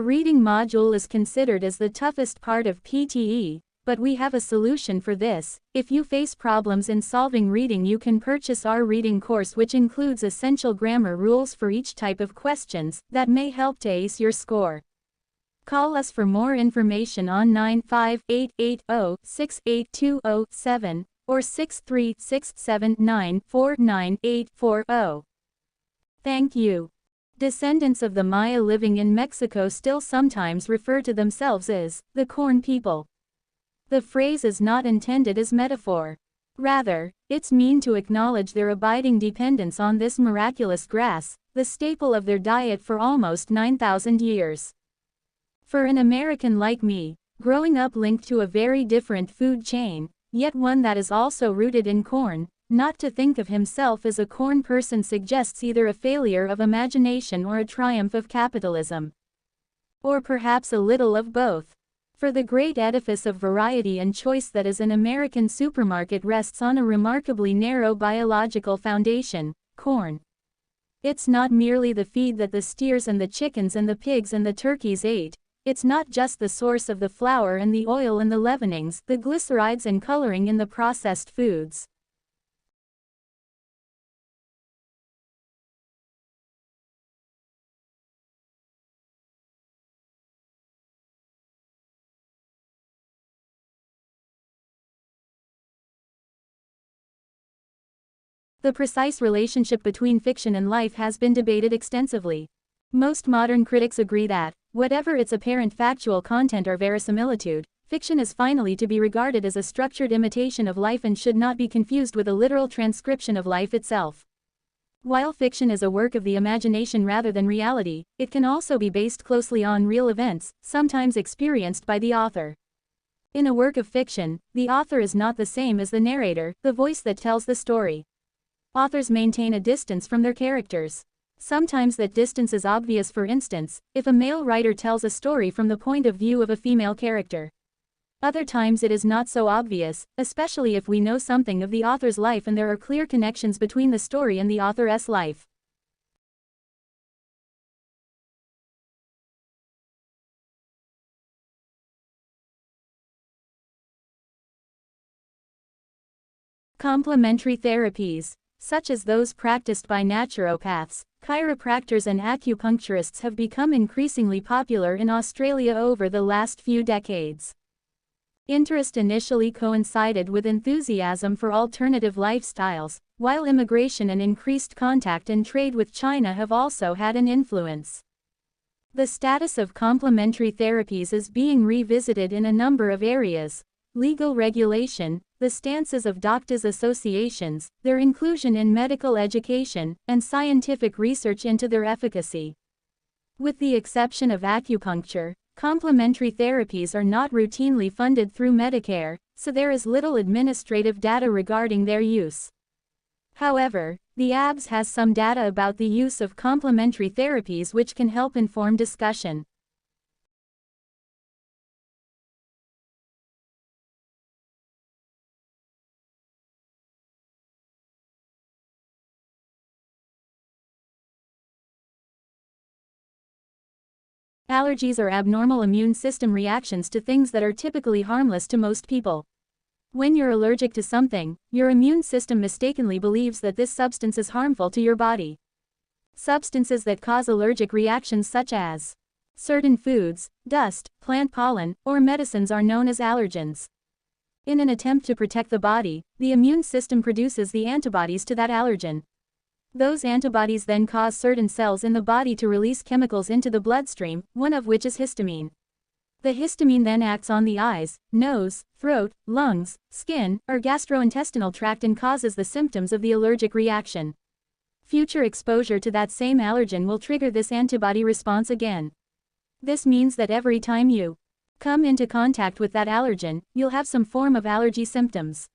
reading module is considered as the toughest part of PTE, but we have a solution for this. If you face problems in solving reading, you can purchase our reading course, which includes essential grammar rules for each type of questions that may help to ace your score. Call us for more information on 95880-68207 or 63679494840. Thank you. Descendants of the Maya living in Mexico still sometimes refer to themselves as the corn people. The phrase is not intended as metaphor. Rather, it's meant to acknowledge their abiding dependence on this miraculous grass, the staple of their diet for almost 9,000 years. For an American like me, growing up linked to a very different food chain, yet one that is also rooted in corn, not to think of himself as a corn person suggests either a failure of imagination or a triumph of capitalism. Or perhaps a little of both. For the great edifice of variety and choice that is an American supermarket rests on a remarkably narrow biological foundation: corn. It's not merely the feed that the steers and the chickens and the pigs and the turkeys ate. It's not just the source of the flour and the oil and the leavenings, the glycerides and coloring in the processed foods. The precise relationship between fiction and life has been debated extensively. Most modern critics agree that, whatever its apparent factual content or verisimilitude, fiction is finally to be regarded as a structured imitation of life and should not be confused with a literal transcription of life itself. While fiction is a work of the imagination rather than reality, it can also be based closely on real events, sometimes experienced by the author. In a work of fiction, the author is not the same as the narrator, the voice that tells the story. Authors maintain a distance from their characters. Sometimes that distance is obvious. For instance, if a male writer tells a story from the point of view of a female character. Other times it is not so obvious, especially if we know something of the author's life and there are clear connections between the story and the author's life. Complementary therapies, such as those practiced by naturopaths, chiropractors and acupuncturists, have become increasingly popular in Australia over the last few decades. Interest initially coincided with enthusiasm for alternative lifestyles, while immigration and increased contact and trade with China have also had an influence. The status of complementary therapies is being revisited in a number of areas: legal regulation, the stances of doctors' associations, their inclusion in medical education, and scientific research into their efficacy. With the exception of acupuncture, complementary therapies are not routinely funded through Medicare, so there is little administrative data regarding their use. However, the ABS has some data about the use of complementary therapies which can help inform discussion. Allergies are abnormal immune system reactions to things that are typically harmless to most people. When you're allergic to something, your immune system mistakenly believes that this substance is harmful to your body. Substances that cause allergic reactions, such as certain foods, dust, plant pollen, or medicines, are known as allergens. In an attempt to protect the body, the immune system produces the antibodies to that allergen. Those antibodies then cause certain cells in the body to release chemicals into the bloodstream, one of which is histamine. The histamine then acts on the eyes, nose, throat, lungs, skin, or gastrointestinal tract and causes the symptoms of the allergic reaction. Future exposure to that same allergen will trigger this antibody response again. This means that every time you come into contact with that allergen, you'll have some form of allergy symptoms.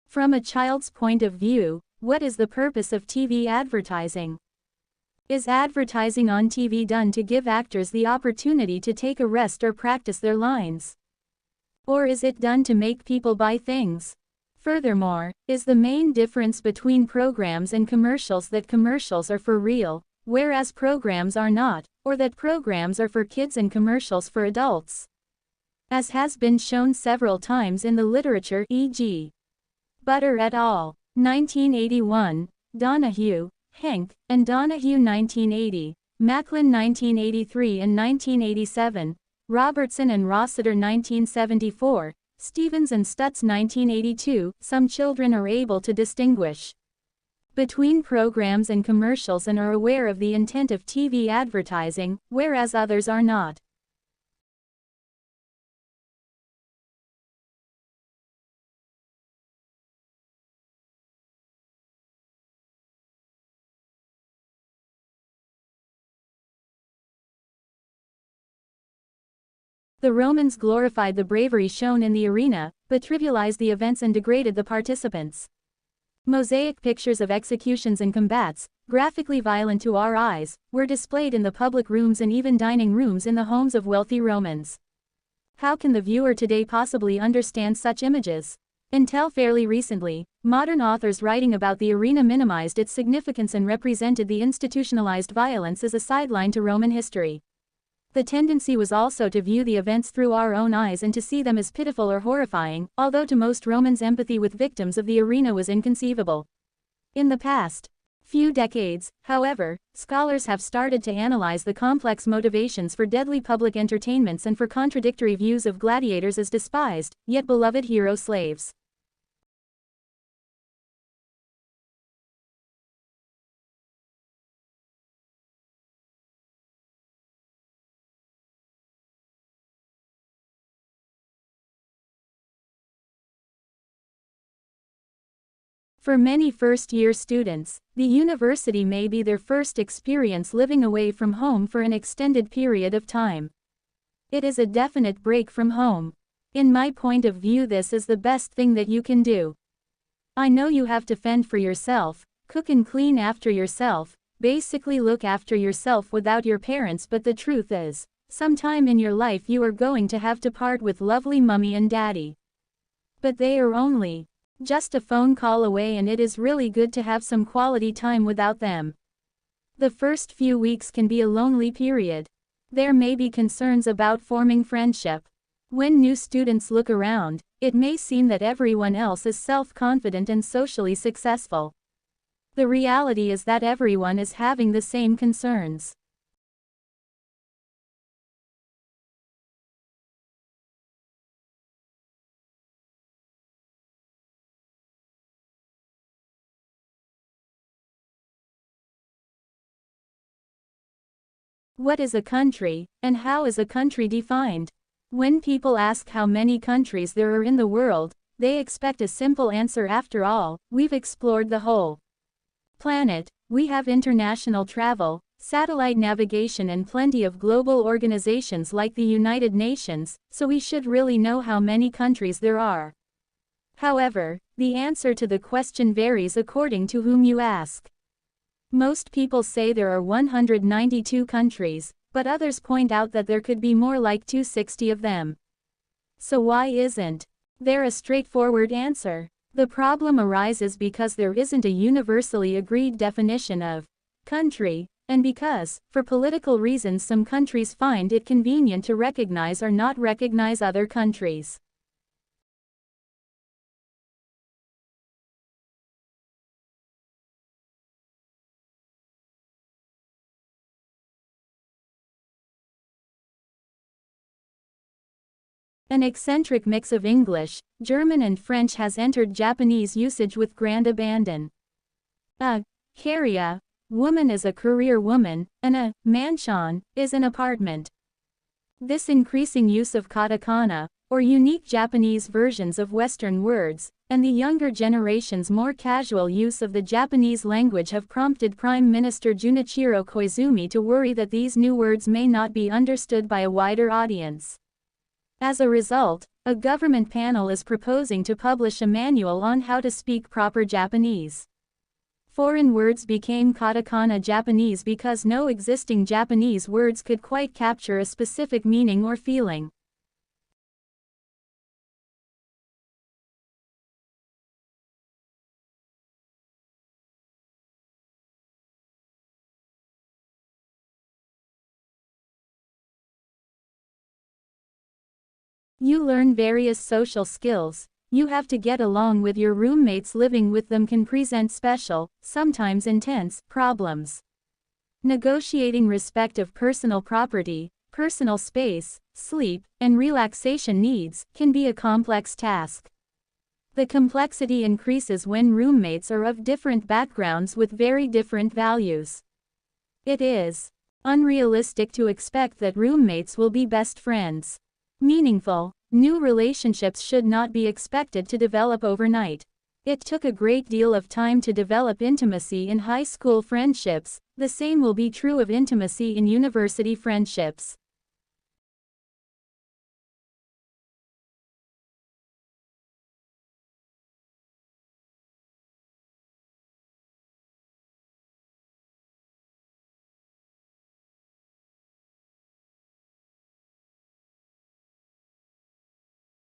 From a child's point of view, what is the purpose of TV advertising? Is advertising on TV done to give actors the opportunity to take a rest or practice their lines? Or is it done to make people buy things? Furthermore, is the main difference between programs and commercials that commercials are for real, whereas programs are not, or that programs are for kids and commercials for adults? As has been shown several times in the literature, e.g. Butter et al. 1981, Donahue, Henk, and Donahue 1980, Macklin 1983 and 1987, Robertson and Rossiter 1974, Stevens and Stutz 1982, some children are able to distinguish between programs and commercials and are aware of the intent of TV advertising, whereas others are not. The Romans glorified the bravery shown in the arena, but trivialized the events and degraded the participants. Mosaic pictures of executions and combats, graphically violent to our eyes, were displayed in the public rooms and even dining rooms in the homes of wealthy Romans. How can the viewer today possibly understand such images? Until fairly recently, modern authors writing about the arena minimized its significance and represented the institutionalized violence as a sideline to Roman history. The tendency was also to view the events through our own eyes and to see them as pitiful or horrifying, although to most Romans empathy with victims of the arena was inconceivable. In the past few decades, however, scholars have started to analyze the complex motivations for deadly public entertainments and for contradictory views of gladiators as despised, yet beloved hero slaves. For many first-year students, the university may be their first experience living away from home for an extended period of time. It is a definite break from home. In my point of view, this is the best thing that you can do. I know you have to fend for yourself, cook and clean after yourself, basically look after yourself without your parents, but the truth is, sometime in your life you are going to have to part with lovely mummy and daddy. But they are only just a phone call away, and it is really good to have some quality time without them. The first few weeks can be a lonely period. There may be concerns about forming friendship. When new students look around, it may seem that everyone else is self-confident and socially successful. The reality is that everyone is having the same concerns. What is a country, and how is a country defined? When people ask how many countries there are in the world, they expect a simple answer. After all, we've explored the whole planet, we have international travel, satellite navigation, and plenty of global organizations like the United Nations, so we should really know how many countries there are. However, the answer to the question varies according to whom you ask. Most people say there are 192 countries, but others point out that there could be more, like 260 of them. So why isn't there a straightforward answer? The problem arises because there isn't a universally agreed definition of country, and because, for political reasons, some countries find it convenient to recognize or not recognize other countries. An eccentric mix of English, German and French has entered Japanese usage with grand abandon. A career woman is a career woman, and a mansion is an apartment. This increasing use of katakana, or unique Japanese versions of Western words, and the younger generation's more casual use of the Japanese language have prompted Prime Minister Junichiro Koizumi to worry that these new words may not be understood by a wider audience. As a result, a government panel is proposing to publish a manual on how to speak proper Japanese. Foreign words became Katakana Japanese because no existing Japanese words could quite capture a specific meaning or feeling. You learn various social skills. You have to get along with your roommates. Living with them can present special, sometimes intense, problems. Negotiating respect of personal property, personal space, sleep, and relaxation needs can be a complex task. The complexity increases when roommates are of different backgrounds with very different values. It is unrealistic to expect that roommates will be best friends. Meaningful, new relationships should not be expected to develop overnight. It took a great deal of time to develop intimacy in high school friendships. The same will be true of intimacy in university friendships.